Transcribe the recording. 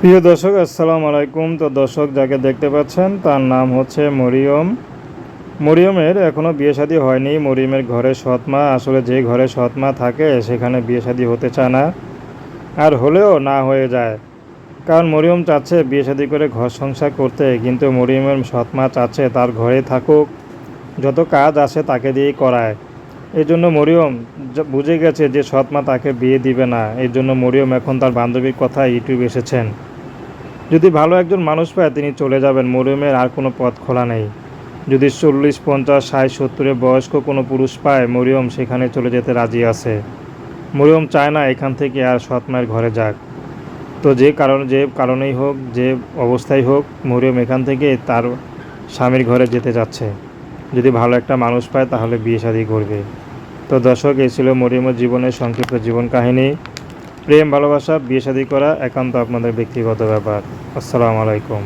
প্রিয় দর্শক, আসসালামু আলাইকুম। তো দর্শক, যাকে দেখতে পাচ্ছেন তার নাম হচ্ছে মরিয়ম। মরিয়মের এখনও বিয়ে শাদী হয়নি। মরিয়মের ঘরে সৎমা, আসলে যে ঘরে সৎমা থাকে সেখানে বিয়ে শাদী হতে চায় না, আর হলেও না হয়ে যায়। কারণ মরিয়ম চাচ্ছে বিয়ে শাদী করে ঘর সংসার করতে, কিন্তু মরিয়মের সৎমা চাচ্ছে তার ঘরে থাকুক, যত কাজ আছে তাকে দিয়েই করায়। এই জন্য মরিয়ম বুঝে গেছে যে সৎমা তাকে বিয়ে দিবে না। এই জন্য মরিয়ম এখন তার বান্ধবীর কথা ইউটিউবে এসেছেন। যদি ভালো একজন মানুষ পায় তিনি চলে যাবেন, মরিয়মের আর কোনো পথ খোলা নেই। যদি 40, 50, 60, 70-এর বয়স্ক কোনো পুরুষ পায়, মরিয়ম সেখানে চলে যেতে রাজি আছে। মরিয়ম চায় না এখান থেকে আর সৎ মায়ের ঘরে যাক। তো যে কারণেই হোক, যে অবস্থায় হোক, মরিয়ম এখান থেকে তার স্বামীর ঘরে যেতে যাচ্ছে। যদি ভালো একটা মানুষ পায় তাহলে বিয়ে শাদী করবে। তো দর্শক, এই ছিল মরিয়মের জীবনের সংক্ষিপ্ত জীবন কাহিনী। প্রেম ভালোবাসা বিয়ে শাদী করা একান্ত আপনাদের ব্যক্তিগত ব্যাপার। আসসালামু আলাইকুম।